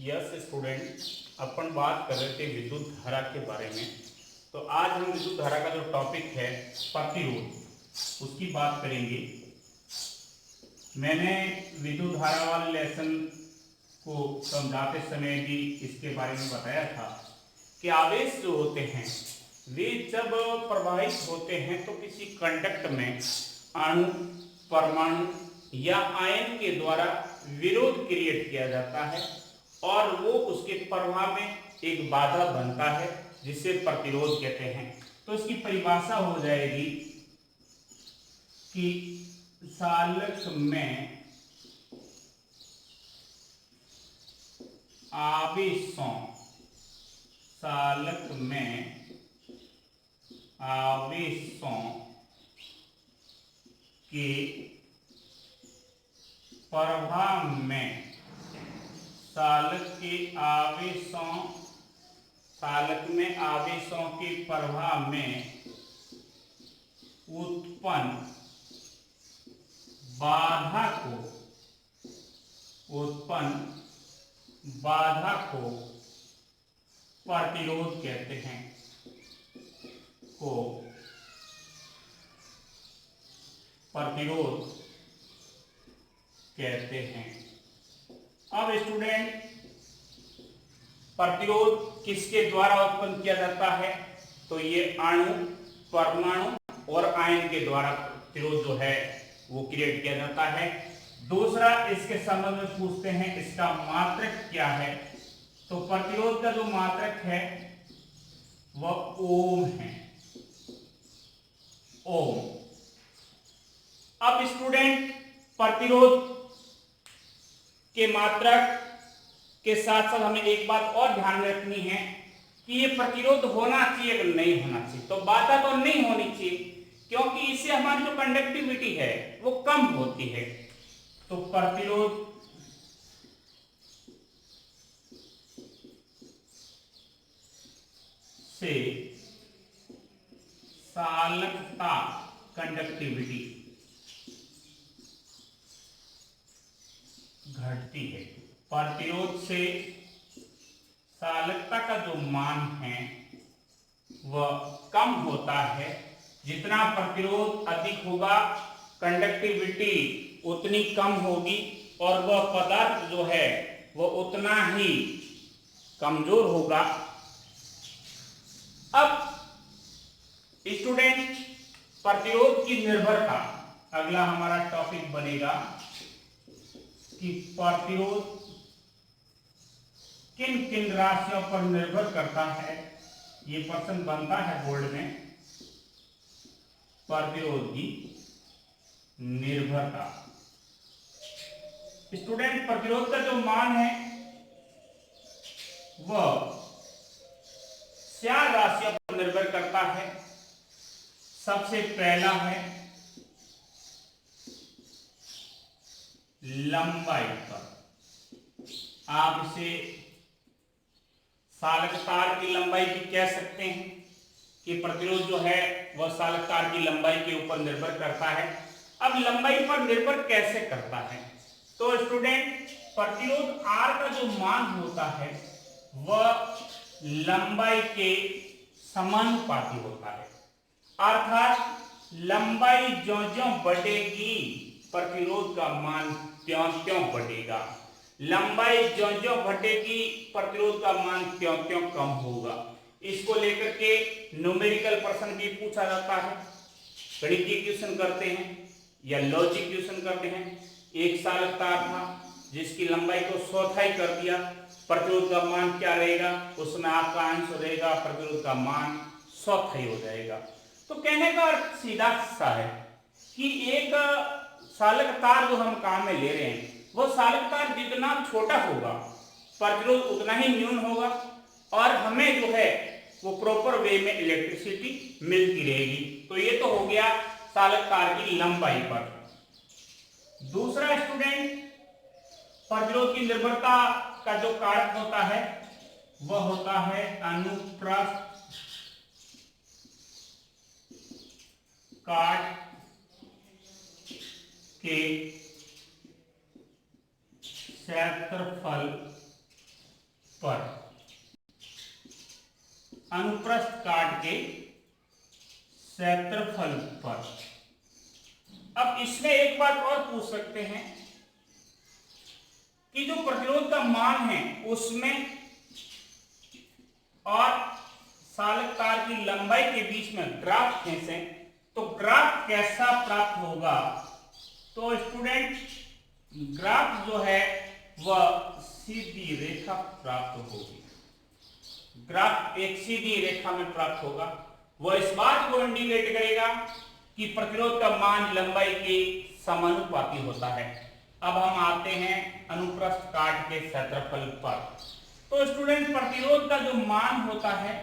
Yes student, अपन बात कर रहे थे विद्युत धारा के बारे में। तो आज हम विद्युत धारा का जो टॉपिक है प्रतिरोध, उसकी बात करेंगे। मैंने विद्युत धारा वाले लेसन को समझाते समय भी इसके बारे में बताया था कि आवेश जो होते हैं वे जब प्रवाहित होते हैं तो किसी कंडक्ट में अणु, परमाणु या आयन के द्वारा विरोध क्रिएट किया जाता है और वो उसके प्रवाह में एक बाधा बनता है जिसे प्रतिरोध कहते हैं। तो इसकी परिभाषा हो जाएगी कि सालक में आवेशों के प्रवाह में सालक में आवेशों के प्रवाह में उत्पन्न बाधा को प्रतिरोध कहते हैं। अब स्टूडेंट, प्रतिरोध किसके द्वारा उत्पन्न किया जाता है? तो ये अणु, परमाणु और आयन के द्वारा प्रतिरोध जो है वो क्रिएट किया जाता है। दूसरा, इसके संबंध में पूछते हैं इसका मात्रक क्या है? तो प्रतिरोध का जो मात्रक है वह ओम है, ओम। अब स्टूडेंट, प्रतिरोध के मात्रक के साथ साथ हमें एक बात और ध्यान में रखनी है कि ये प्रतिरोध होना चाहिए कि नहीं होना चाहिए। तो बाधा तो नहीं होनी चाहिए, क्योंकि इससे हमारी जो कंडक्टिविटी है वो कम होती है। तो प्रतिरोध से चालकता, कंडक्टिविटी घटती है। प्रतिरोध से चालकता का जो मान है वह कम होता है। जितना प्रतिरोध अधिक होगा, कंडक्टिविटी उतनी कम होगी और वह पदार्थ जो है वह उतना ही कमजोर होगा। अब स्टूडेंट, प्रतिरोध की निर्भरता अगला हमारा टॉपिक बनेगा कि प्रतिरोध किन किन राशियों पर निर्भर करता है। ये प्रश्न बनता है बोर्ड में। प्रतिरोध की निर्भरता, स्टूडेंट, प्रतिरोध का जो मान है वह 4 राशियों पर निर्भर करता है। सबसे पहला है लंबाई पर। आप इसे चालक तार की लंबाई भी कह सकते हैं कि प्रतिरोध जो है वह चालक तार की लंबाई के ऊपर निर्भर करता है। अब लंबाई पर निर्भर कैसे करता है? तो स्टूडेंट, प्रतिरोध R का जो मान होता है वह लंबाई के समानुपाती होता है। अर्थात लंबाई ज्यों-ज्यों बढ़ेगी प्रतिरोध का मान त्यों-त्यों बढ़ेगा। लंबाई ज्यों-ज्यों घटेगी प्रतिरोध का मान त्यों-त्यों कम होगा। इसको लेकर के न्यूमेरिकल प्रश्न भी पूछा जाता है। गणितीय क्वेश्चन करते हैं या लॉजिक क्वेश्चन करते हैं। एक चालक तार था जिसकी लंबाई को चौथाई कर दिया, प्रतिरोध का मान क्या रहेगा? उसमें आपका आंसर रहेगा प्रतिरोध का मान चौथाई हो जाएगा। तो कहने का अर्थ सीधा सा है कि एक चालक तार जो हम काम में ले रहे हैं वो चालक तार जितना छोटा होगा प्रतिरोध उतना ही न्यून होगा और हमें जो है वो प्रॉपर वे में इलेक्ट्रिसिटी मिलती रहेगी। तो ये तो हो गया चालक तार की लंबाई पर। दूसरा स्टूडेंट, प्रतिरोध की निर्भरता का जो कारक होता है वह होता है अनुप्रस्थ काट के क्षेत्रफल पर, अनुप्रस्थ काट के क्षेत्रफल पर। अब इसमें एक बात और पूछ सकते हैं कि जो प्रतिरोध का मान है उसमें और चालक तार की लंबाई के बीच में ग्राफ खींचे तो ग्राफ कैसा प्राप्त होगा। तो स्टूडेंट ग्राफ जो है वह सीधी रेखा प्राप्त होगी। ग्राफ एक सीधी रेखा में प्राप्त होगा। वह इस बात को इंडिकेट करेगा कि प्रतिरोध का मान लंबाई के समानुपाती होता है। अब हम आते हैं अनुप्रस्थ काट के क्षेत्रफल पर। तो स्टूडेंट प्रतिरोध का जो मान होता है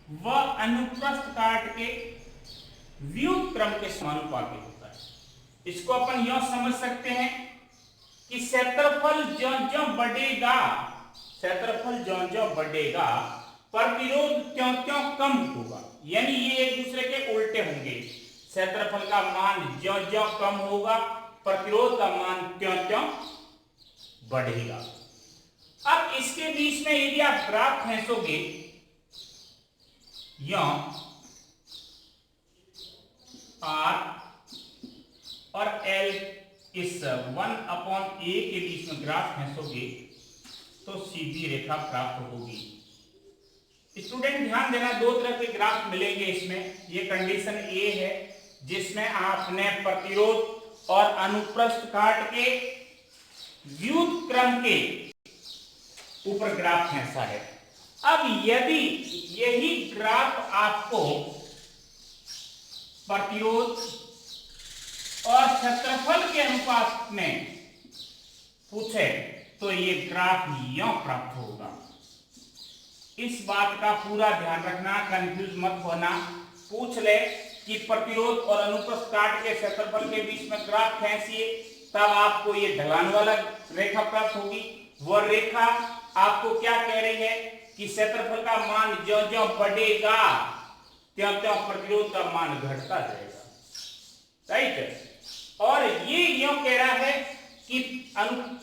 वह अनुप्रस्थ काट के व्युत्क्रम क्रम के समानुपाती होता है। इसको अपन यह समझ सकते हैं कि क्षेत्रफल ज्यों-ज्यों बढ़ेगा, क्षेत्रफल ज्यों-ज्यों बढ़ेगा प्रतिरोध त्यों-त्यों कम होगा। यानी ये एक दूसरे के उल्टे होंगे। क्षेत्रफल का मान ज्यों-ज्यों कम होगा प्रतिरोध का मान त्यों-त्यों बढ़ेगा। अब इसके बीच में यदि आप ग्राफ खींचोगे यह R और L इस 1/a के बीच में ग्राफ खींचोगे तो सीधी रेखा प्राप्त होगी। स्टूडेंट ध्यान देना, दो तरह के ग्राफ मिलेंगे इसमें। ये कंडीशन ए है जिसमें आपने प्रतिरोध और अनुप्रस्थ काट के व्युत्क्रम के ऊपर ग्राफ खींचा है। अब यदि यही ग्राफ आपको प्रतिरोध और क्षेत्रफल के अनुपात में पूछे तो ये ग्राफ यह प्राप्त होगा। इस बात का पूरा ध्यान रखना, कंफ्यूज मत होना। पूछ ले कि प्रतिरोध और अनुप्रस्थ काट के क्षेत्रफल के बीच में ग्राफ खींचिए, तब आपको ये ढलान वाला रेखा प्राप्त होगी। वह रेखा आपको क्या कह रही है कि क्षेत्रफल का मान ज्यों-ज्यों बढ़ेगा त्यों-त्यों प्रतिरोध का मान घटता जाएगा, राइट है। और ये यूं कह रहा है कि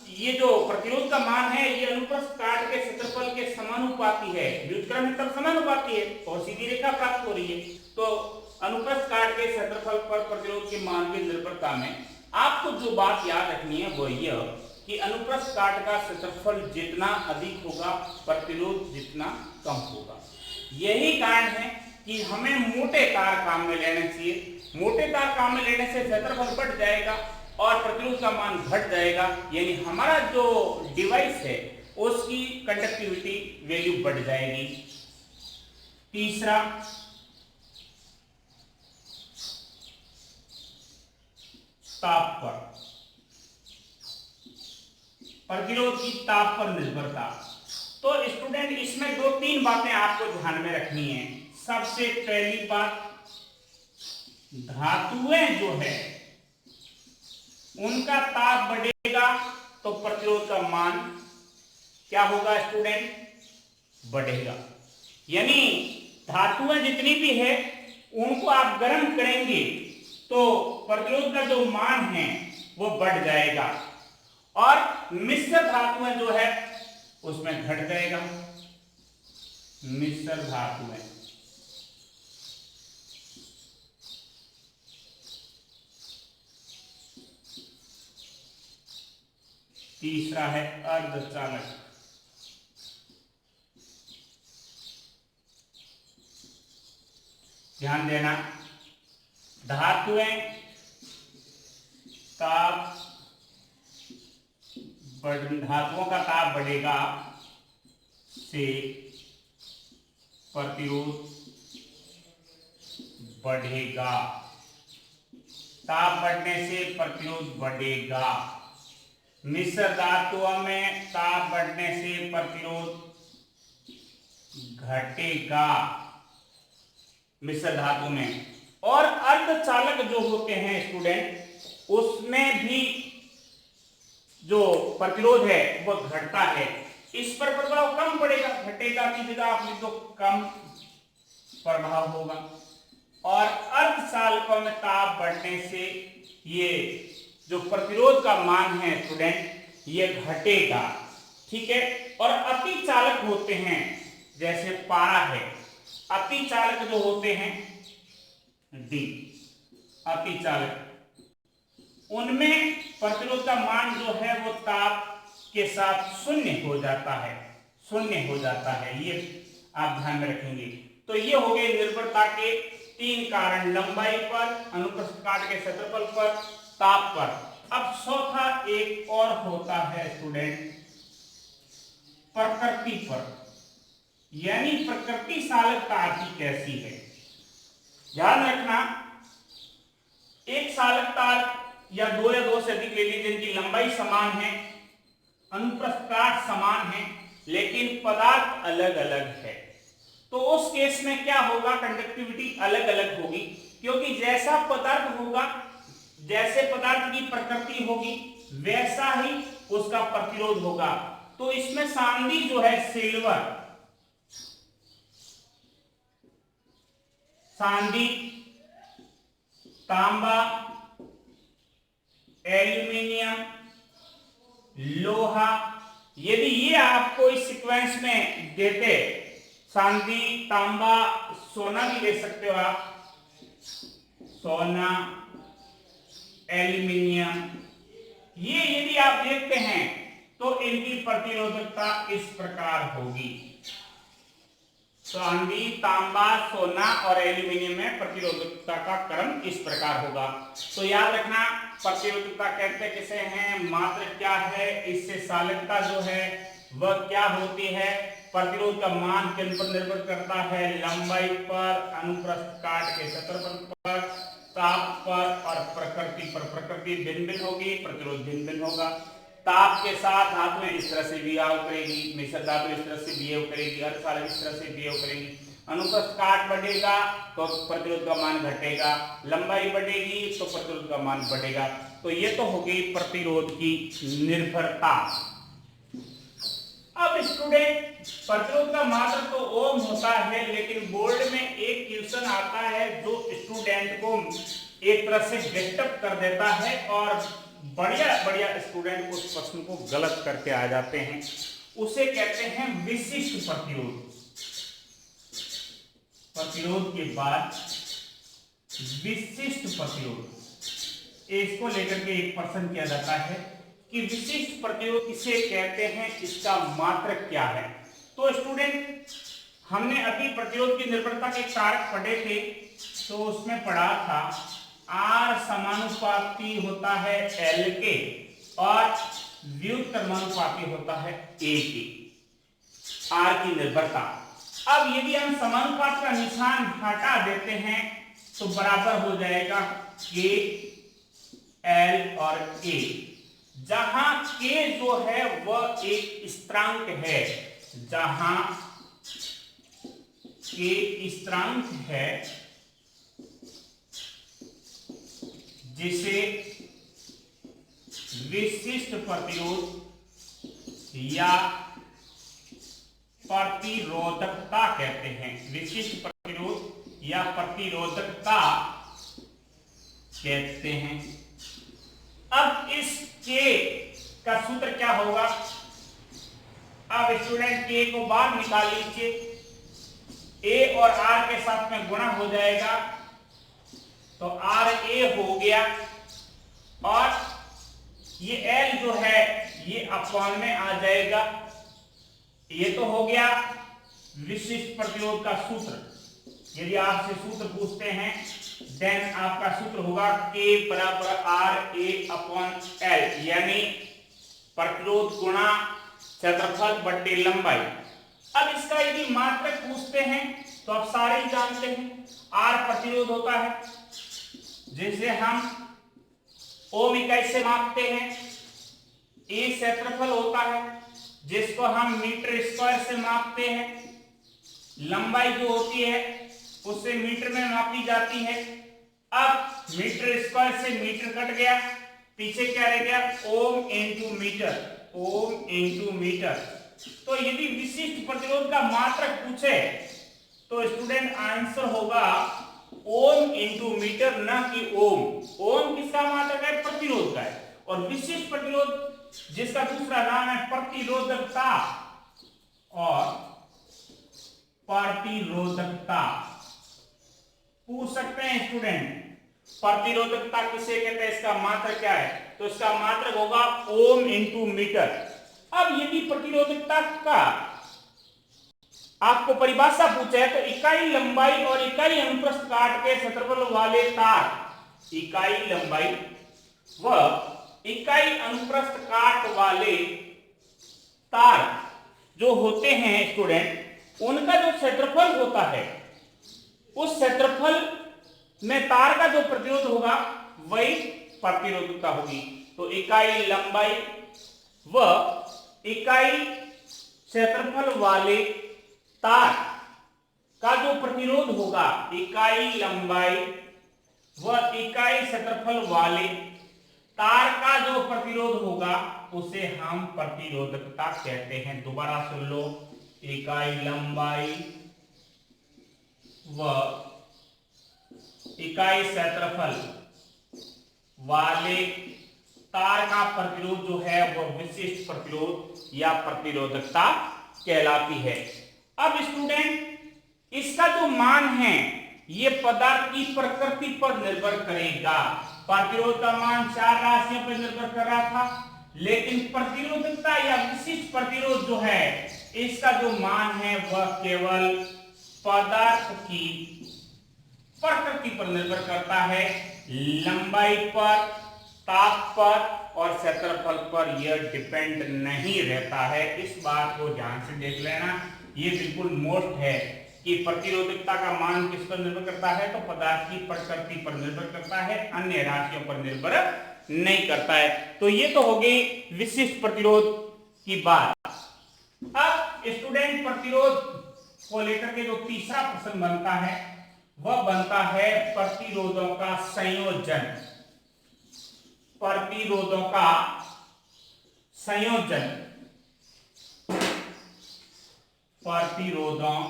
ये जो प्रतिरोध का मान है ये अनुप्रस्थ काट के क्षेत्रफल के समानुपाती है। व्युत्क्रम में तब समानुपाती है और सीधी रेखा प्राप्त हो रही है। तो अनुप्रस्थ काट के क्षेत्रफल पर प्रतिरोध के मान की निर्भरता में आपको जो बात याद रखनी है वो यह कि अनुप्रस्थ काट का क्षेत्रफल जितना अधिक होगा प्रतिरोध जितना कम होगा। यही कारण है कि हमें मोटे तार काम में लेना चाहिए। मोटे तार काम में लेने से क्षेत्रफल बढ़ जाएगा और प्रतिरोध का मान घट जाएगा, यानी हमारा जो डिवाइस है उसकी कंडक्टिविटी वैल्यू बढ़ जाएगी। तीसरा, ताप पर, प्रतिरोध की ताप पर निर्भरता। तो स्टूडेंट इसमें दो तीन बातें आपको ध्यान में रखनी है। सबसे पहली बात, धातुएं जो है उनका ताप बढ़ेगा तो प्रतिरोध का मान क्या होगा स्टूडेंट, बढ़ेगा। यानी धातुएं जितनी भी है उनको आप गर्म करेंगे तो प्रतिरोध का जो मान है वो बढ़ जाएगा और मिश्र धातुएं जो है उसमें घट जाएगा। मिश्र धातुएं, तीसरा है अर्धचालक। ध्यान देना, धातुएं ताप धातुओं का ताप बढ़ेगा से प्रतिरोध बढ़ेगा। ताप बढ़ने से प्रतिरोध बढ़ेगा। मिश्र धातुओं में ताप बढ़ने से प्रतिरोध घटेगा मिश्र धातु में। और अर्धचालक जो होते हैं स्टूडेंट उसमें भी जो प्रतिरोध है वो घटता है। इस पर प्रभाव कम पड़ेगा, घटेगा की जगह आप लिख दो कम प्रभाव होगा। और अर्धचालकों में ताप बढ़ने से ये जो प्रतिरोध का मान है स्टूडेंट ये घटेगा। ठीक है, और अतिचालक होते हैं, जैसे पारा है, अतिचालक जो होते हैं डी, अतिचालक, उनमें प्रतिरोध का मान जो है वो ताप के साथ शून्य हो जाता है, शून्य हो जाता है, ये आप ध्यान में रखेंगे। तो ये हो गए निर्भरता के 3 कारण, लंबाई पर, अनुप्रस्थ काट के क्षेत्रफल पर, ताप पर। अब चौथा एक और होता है स्टूडेंट प्रकृति पर, यानी प्रकृति चालकता की कैसी है। ध्यान रखना, एक चालक तार या दो से अधिक ले लीजिए जिनकी लंबाई समान है, अनुप्रस्थ काट समान है, लेकिन पदार्थ अलग अलग है, तो उस केस में क्या होगा, कंडक्टिविटी अलग अलग होगी, क्योंकि जैसा पदार्थ होगा, जैसे पदार्थ की प्रकृति होगी वैसा ही उसका प्रतिरोध होगा। तो इसमें चांदी जो है सिल्वर, चांदी, तांबा, एल्यूमिनियम, लोहा, यदि ये आपको इस सीक्वेंस में देते, चांदी, तांबा, सोना भी ले सकते हो आप, सोना, एल्यूमिनियम, ये यदि आप देखते हैं तो इनकी प्रतिरोधकता इस प्रकार होगी। चांदी, तांबा, सोना और एल्यूमिनियम में प्रतिरोधकता का क्रम इस प्रकार होगा। तो याद रखना, प्रतिरोधकता कहते किसे हैं, मात्रा क्या है, इससे चालकता जो है वह क्या होती है। प्रतिरोध का मान किन पर निर्भर करता है, लंबाई पर, अनुप्रस्थ काट के क्षेत्रफल पर, ताप पर और प्रकृति पर। प्रकृति भिन्न भिन्न होगी, प्रतिरोध भिन्न भिन्न होगा। ताप के साथ धातु इस तरह से बिहेव करेगी, मिश्र धातु इस तरह से बिहेव करेगी, अर्धचालक इस तरह से बिहेव करेगी। अनुप्रस्थ काट बढ़ेगा तो प्रतिरोध का मान घटेगा, लंबाई बढ़ेगी तो प्रतिरोध का मान बढ़ेगा। तो ये तो हो गई प्रतिरोध की निर्भरता। अब स्टूडेंट, प्रतिरोध का मात्रा तो ओम होता है, लेकिन बोर्ड में एक क्वेश्चन आता है जो स्टूडेंट को एक तरह से डिस्टर्ब कर देता है और बढ़िया स्टूडेंट उस प्रश्न को गलत करके आ जाते हैं। उसे कहते हैं विशिष्ट प्रतिरोध। प्रतिरोध के बाद विशिष्ट प्रतिरोध, इसको लेकर के एक प्रश्न किया जाता है कि विशिष्ट प्रतिरोध किसे कहते हैं, इसका मात्रक क्या है। तो स्टूडेंट, हमने अभी प्रतिरोध की निर्भरता के कारक पढ़े थे, तो उसमें पढ़ा था R समानुपाती होता है L के और व्युत्क्रमानुपाती होता है A के, R की निर्भरता। अब यदि हम समानुपात का निशान हटा देते हैं तो बराबर हो जाएगा K, L और A, जहां K जो है वह एक स्थिरांक है, जहां K स्थिरांक है जिसे विशिष्ट प्रतिरोध या प्रतिरोधकता कहते हैं। विशिष्ट प्रतिरोध या प्रतिरोधकता कहते हैं। अब इस K का सूत्र क्या होगा। अब स्टूडेंट K को बाहर निकाल लीजिए, A और R के साथ में गुणा हो जाएगा तो RA हो गया और ये L जो है ये अपॉन में आ जाएगा। ये तो हो गया विशिष्ट प्रतिरोध का सूत्र। यदि आपसे सूत्र पूछते हैं देन आपका सूत्र होगा K बराबर RA अपॉन L, यानी प्रतिरोध गुणा क्षेत्रफल बट्टे लंबाई। अब इसका यदि मात्रक पूछते हैं तो आप सारे ही जानते हैं, R प्रतिरोध होता है जिसे हम ओम इकाई से मापते हैं, A क्षेत्रफल होता है जिसको हम मीटर स्क्वायर से मापते हैं, लंबाई जो होती है उससे मीटर में मापी जाती है। अब मीटर स्क्वायर से मीटर कट गया, पीछे क्या रह गया, ohm into metre, ohm into metre. तो यदि विशिष्ट प्रतिरोध का मात्रक पूछे तो स्टूडेंट आंसर होगा ओम इंटू मीटर, न कि ओम। ओम किसका मात्रक है, प्रतिरोध का है, और विशिष्ट प्रतिरोध जिसका दूसरा नाम है प्रतिरोधकता, और प्रतिरोधकता पूछ सकते हैं स्टूडेंट। प्रतिरोधकता किसे कहते हैं, इसका मात्रक क्या है, तो इसका मात्रक होगा ओम इंटू मीटर। अब यदि प्रतिरोधकता का आपको परिभाषा पूछे है तो इकाई लंबाई और इकाई अनुप्रस्थ काट के क्षेत्रफल वाले तार, इकाई लंबाई व इकाई अनुप्रस्थ काट वाले तार जो होते हैं स्टूडेंट, उनका जो क्षेत्रफल होता है उस क्षेत्रफल में तार का जो प्रतिरोध होगा वही प्रतिरोधकता होगी। तो इकाई लंबाई व इकाई क्षेत्रफल वाले तार का जो प्रतिरोध होगा, इकाई लंबाई व इकाई क्षेत्रफल वाले तार का जो प्रतिरोध होगा उसे हम प्रतिरोधकता कहते हैं। दोबारा सुन लो, इकाई लंबाई व इकाई क्षेत्रफल वाले तार का प्रतिरोध जो है वह विशिष्ट प्रतिरोध या प्रतिरोधकता कहलाती है। अब स्टूडेंट इसका जो मान है ये पदार्थ की प्रकृति पर निर्भर करेगा। प्रतिरोध का मान 4 राशियों पर निर्भर कर रहा था, लेकिन प्रतिरोधकता या विशिष्ट प्रतिरोध जो है इसका जो मान है वह केवल पदार्थ की प्रकृति पर निर्भर करता है, लंबाई पर, ताप पर और क्षेत्रफल पर यह डिपेंड नहीं रहता है। इस बात को ध्यान से देख लेना, ये बिल्कुल मोस्ट है कि प्रतिरोधकता का मान किस पर निर्भर करता है, तो पदार्थ की प्रकृति पर निर्भर करता है, अन्य राशियों पर निर्भर नहीं करता है। तो ये तो हो गई विशिष्ट प्रतिरोध की बात। अब स्टूडेंट प्रतिरोध को लेकर के जो तीसरा प्रश्न बनता है वह बनता है प्रतिरोधों का संयोजन। प्रतिरोधों का संयोजन, प्रतिरोधों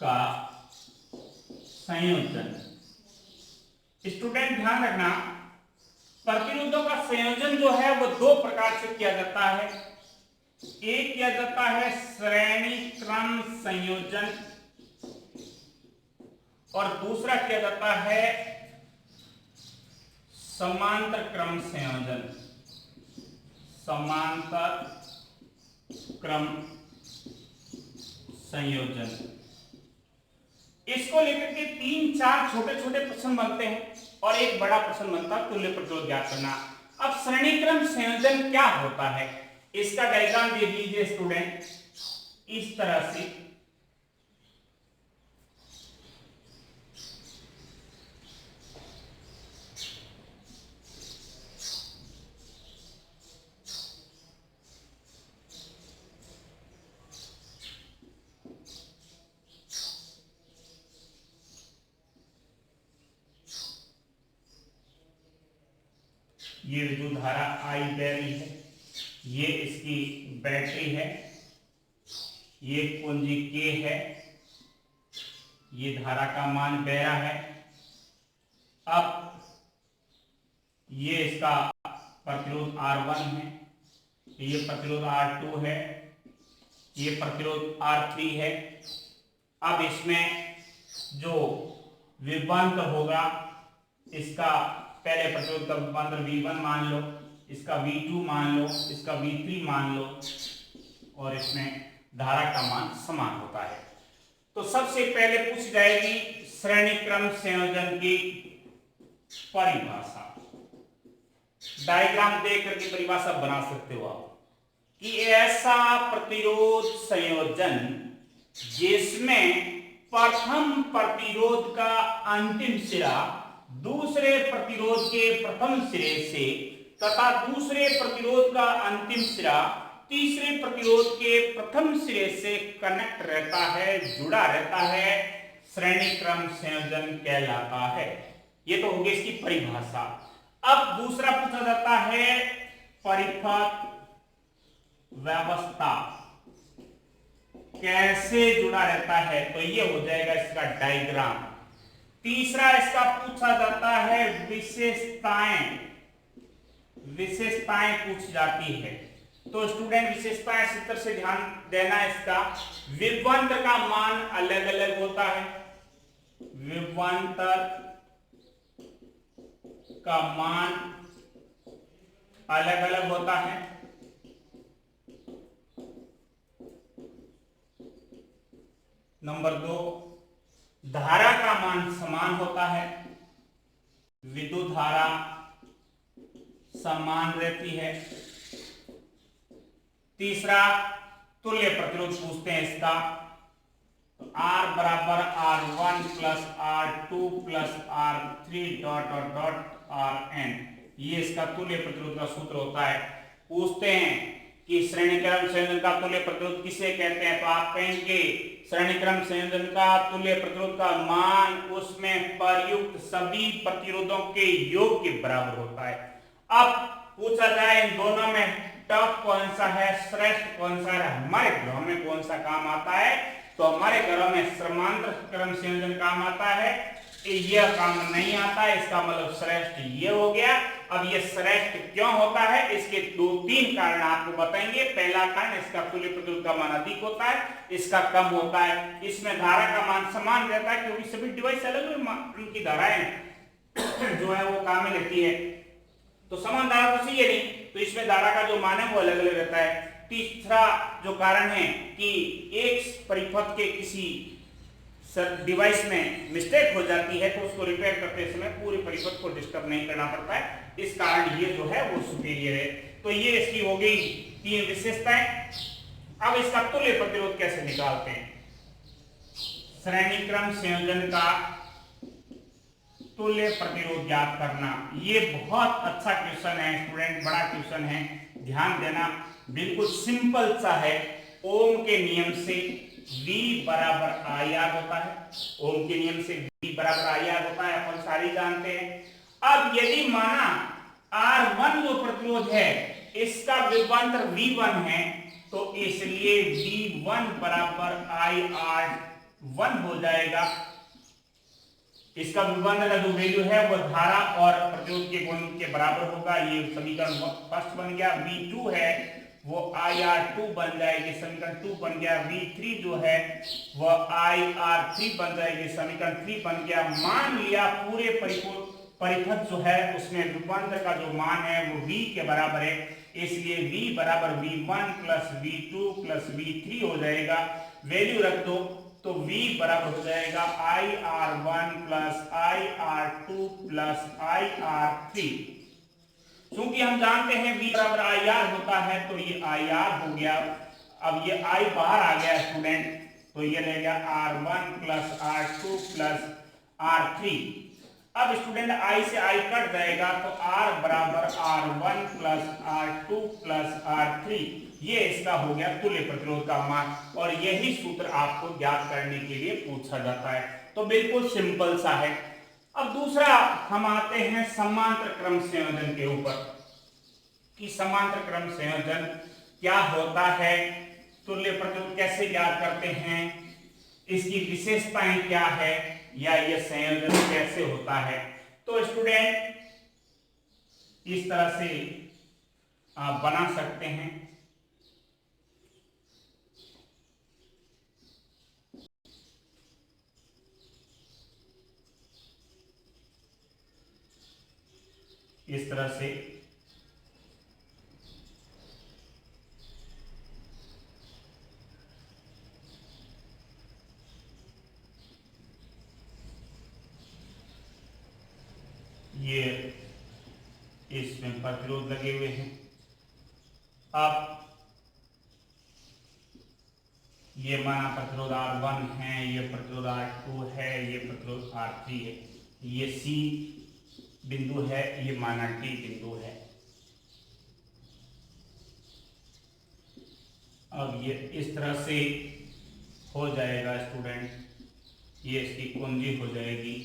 का संयोजन। स्टूडेंट ध्यान रखना, प्रतिरोधों का संयोजन जो है वो दो प्रकार से किया जाता है। एक किया जाता है श्रेणी क्रम संयोजन और दूसरा किया जाता है समांतर क्रम संयोजन। समांतर क्रम संयोजन, इसको लेकर के 3-4 छोटे छोटे प्रश्न बनते हैं और एक बड़ा प्रश्न बनता है तुल्य प्रतिरोध ज्ञात करना। अब श्रेणी क्रम संयोजन क्या होता है, इसका डायग्राम दे दीजिए स्टूडेंट इस तरह से। ये विद्युत धारा आई बह रही है, ये इसकी बैटरी है, ये कुंजी के है, ये धारा का मान बह रहा है। अब ये इसका प्रतिरोध R1 है, ये प्रतिरोध R2 है, ये प्रतिरोध R3 है। अब इसमें जो विभवांतर होगा, इसका पहले प्रतिरोध का विभवांतर V1 मान लो, इसका V2 मान लो, इसका V3 मान लो और इसमें धारा का मान समान होता है। तो सबसे पहले पूछ जाएगी श्रेणी क्रम संयोजन की परिभाषा। डायग्राम देख करके परिभाषा बना सकते हो आप कि ऐसा प्रतिरोध संयोजन जिसमें प्रथम प्रतिरोध का अंतिम सिरा दूसरे प्रतिरोध के प्रथम सिरे से तथा दूसरे प्रतिरोध का अंतिम सिरा तीसरे प्रतिरोध के प्रथम सिरे से कनेक्ट रहता है, जुड़ा रहता है, श्रेणी क्रम संयोजन कहलाता है। ये तो हो गई इसकी परिभाषा। अब दूसरा पूछा जाता है परिपथ व्यवस्था कैसे जुड़ा रहता है, तो ये हो जाएगा इसका डायग्राम। तीसरा इसका पूछा जाता है विशेषताएं, विशेषताएं पूछ जाती है। तो स्टूडेंट विशेषता सूत्र से ध्यान देना, इसका विभवांतर का मान अलग अलग होता है, विभवांतर का मान अलग अलग होता है। नंबर 2, धारा का मान समान होता है, विद्युत धारा समान रहती है। तीसरा, तुल्य प्रतिरोध पूछते हैं इसका, तो R बराबर R1 plus R2 plus R3 dot dot dot RN, ये इसका तुल्य प्रतिरोध का सूत्र होता है। पूछते हैं कि श्रेणी क्रम संयोजन का तुल्य प्रतिरोध किसे कहते हैं, तो आप कहेंगे श्रेणी क्रम संयोजन का तुल्य प्रतिरोध का मान उसमें प्रयुक्त सभी प्रतिरोधों के योग के बराबर होता है। अब पूछा जाए इन दोनों में टॉप कौन सा है, श्रेष्ठ कौन सा है, हमारे घरों में कौन सा काम आता है, तो हमारे घरों में समांतर क्रम संयोजन काम आता है, यह काम नहीं आता है, इसका मतलब श्रेष्ठ ये हो गया। अब ये श्रेष्ठ क्यों होता है, इसके 2-3 कारण आपको बताएंगे। पहला कारण, इसका तुल्य प्रतिरोध का मान अधिक होता है, इसका कम होता है। इसमें धारा का मान समान रहता है क्योंकि सभी डिवाइस अलग अलग उनकी धाराएं जो है वो काम में लेती है, तो समान धारा तो चाहिए नहीं, तो इसमें धारा का जो मान है वो अलग अलग रहता है। तीसरा जो कारण है कि एक परिपथ के किसी डिवाइस में मिस्टेक हो जाती है तो उसको रिपेयर करते समय पूरे परिपथ को डिस्टर्ब नहीं करना पड़ता है, इस कारण ये जो है वो सुपीरियर है। तो ये इसकी हो गई 3 विशेषताएं। अब इसका तुल्य प्रतिरोध कैसे निकालते हैं, श्रेणी क्रम संयोजन का तुल्य प्रतिरोध ज्ञात करना, ये बहुत अच्छा क्वेश्चन है स्टूडेंट, बड़ा क्वेश्चन है, ध्यान देना, बिल्कुल सिंपल सा है। ओम के नियम से V बराबर IR होता है, ओम के नियम से V बराबर IR होता है, अपन सारी जानते हैं। अब यदि माना R1 जो प्रतिरोध है इसका विभवांतर V1 है, तो इसलिए V1 बराबर IR1 हो जाएगा। इसका विभवांतर का जो वैल्यू है वो धारा और प्रतिरोध के गुण के बराबर होगा, ये समीकरण फर्स्ट बन गया। V2 है वो IR2 बन जाएगी, समीकरण 2 बन गया। V3 जो है वो IR3 बन जाएगी, समीकरण 3 बन गया। मान लिया पूरे परिपथ जो है उसमें विभवांतर का जो मान है वो V के बराबर है, इसलिए V बराबर V1 plus V2 plus V3 हो जाएगा। वैल्यू रख दो तो V बराबर हो जाएगा IR1 plus IR2 plus IR3। क्योंकि हम जानते हैं V बराबर IR होता है तो ये IR हो गया। अब ये I बाहर आ गया स्टूडेंट, तो ये रहेगा R1 plus R2 plus R3। अब स्टूडेंट I से I कट जाएगा तो R बराबर R1 plus R2 plus R3, ये इसका हो गया तुल्य प्रतिरोध का मान, और यही सूत्र आपको ज्ञात करने के लिए पूछा जाता है। तो बिल्कुल सिंपल सा है। अब दूसरा हम आते हैं समांतर क्रम संयोजन के ऊपर, कि समांतर क्रम संयोजन क्या होता है, तुल्य प्रतिरोध कैसे ज्ञात करते हैं, इसकी विशेषताएं क्या है, या यह संयोजन कैसे होता है। तो स्टूडेंट इस तरह से आप बना सकते हैं। इस तरह से ये इसमें प्रतिरोध लगे हुए हैं। अब ये माना प्रतिरोध R1 है, ये प्रतिरोध R2 है, ये प्रतिरोध R3 है, ये C बिंदु है, ये माना D बिंदु है। अब ये इस तरह से हो जाएगा स्टूडेंट, ये इसकी कुंजी हो जाएगी,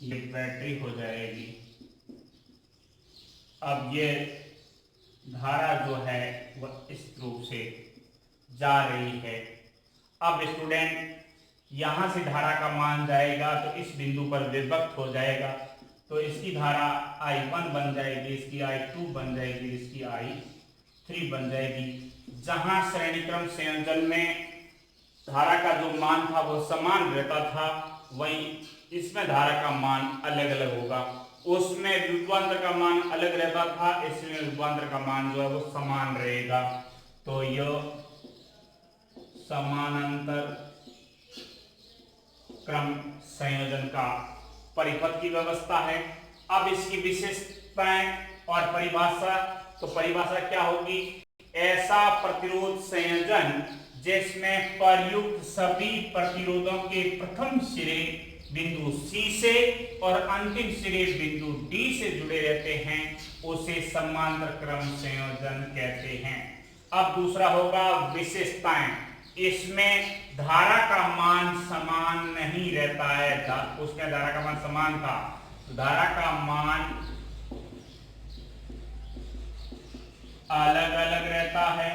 ये बैटरी हो जाएगी। अब ये धारा जो है वह इस रूप से जा रही है। अब स्टूडेंट यहां से धारा का मान जाएगा तो इस बिंदु पर विभक्त हो जाएगा, तो इसकी धारा I1 बन जाएगी, इसकी I2 बन जाएगी, इसकी I3 बन जाएगी। जहां श्रेणी क्रम संयोजन में धारा का जो मान था वो समान रहता था, वहीं इसमें धारा का मान अलग अलग होगा। उसमें विभवांतर का मान अलग रहता था, इसमें विभवांतर का मान जो है वो समान रहेगा। तो यह समानांतर क्रम संयोजन का परिपथ की व्यवस्था है। अब इसकी विशेषताएं और परिभाषा, तो परिभाषा क्या होगी? ऐसा प्रतिरोध संयोजन जिसमें प्रयुक्त सभी प्रतिरोधों के प्रथम सिरे बिंदु C से और अंतिम सिरे बिंदु D से जुड़े रहते हैं, उसे समांतर क्रम संयोजन कहते हैं। अब दूसरा होगा विशेषताएं। इसमें धारा का मान समान नहीं रहता है, उसमें धारा का मान समान था, धारा का मान अलग अलग रहता है।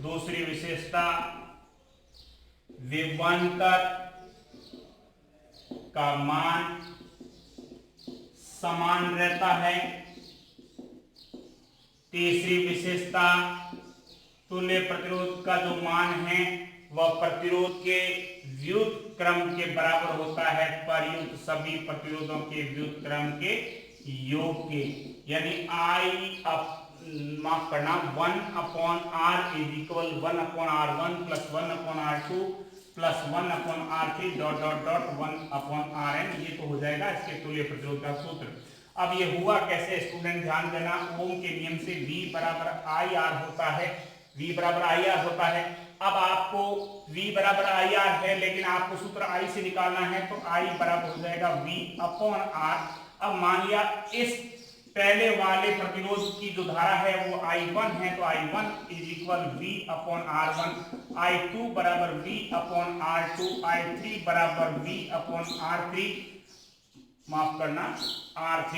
दूसरी विशेषता, विभवांतर का मान समान रहता है। तीसरी विशेषता, तुल्य प्रतिरोध का जो मान है वह प्रतिरोध के व्युत्क्रम के बराबर होता है, प्रयुक्त सभी प्रतिरोधों के व्युत्क्रम के योग के, यानी माफ करना 1/r is equal 1/r1 plus 1/r2 plus 1/r3 dot dot dot 1/rn। ये तो हो जाएगा इसके तुल्य प्रतिरोध का सूत्र। अब ये हुआ कैसे स्टूडेंट, ध्यान देना। ओम के नियम से V बराबर IR होता है, V बराबर IR होता है। अब आपको V बराबर IR है, लेकिन आपको सूत्र I से निकालना है, तो I बराबर हो जाएगा V/R। अब मान लिया इस पहले वाले प्रतिरोध की जो धारा है वो I1 है, तो I1 is equal V/R1, I2 बराबर V/R2, I3 बराबर V/R3, माफ करना R3।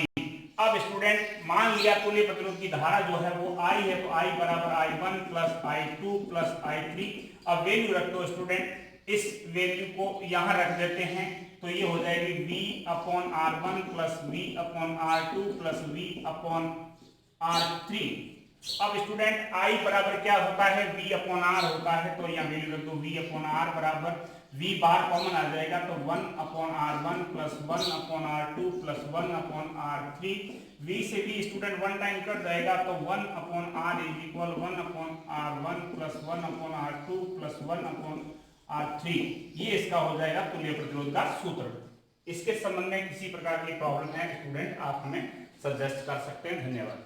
अब स्टूडेंट मान लिया तुल्य प्रतिरोध की धारा जो है वो I है, तो I बराबर I1 plus I2 plus I3। अब वैल्यू रख दो स्टूडेंट, इस वैल्यू को यहां रख देते हैं, तो ये हो जाएगी V/R1 plus V/R2 plus V/R3। अब स्टूडेंट I बराबर क्या होता है? V/R होता है, तो यहाँ वैल्यू रख दो। V/R बराबर V बार कॉमन आ जाएगा, तो 1/R1 plus 1/R2 plus 1/R3। V से भी स्टूडेंट 1 टाइम कट जाएगा, तो 1/R is equal 1/R1 plus 1/R2 plus 1/R3। ये इसका हो जाएगा तुल्य प्रतिरोध का सूत्र। इसके संबंध में किसी प्रकार की प्रॉब्लम है स्टूडेंट, आप हमें सजेस्ट कर सकते हैं। धन्यवाद।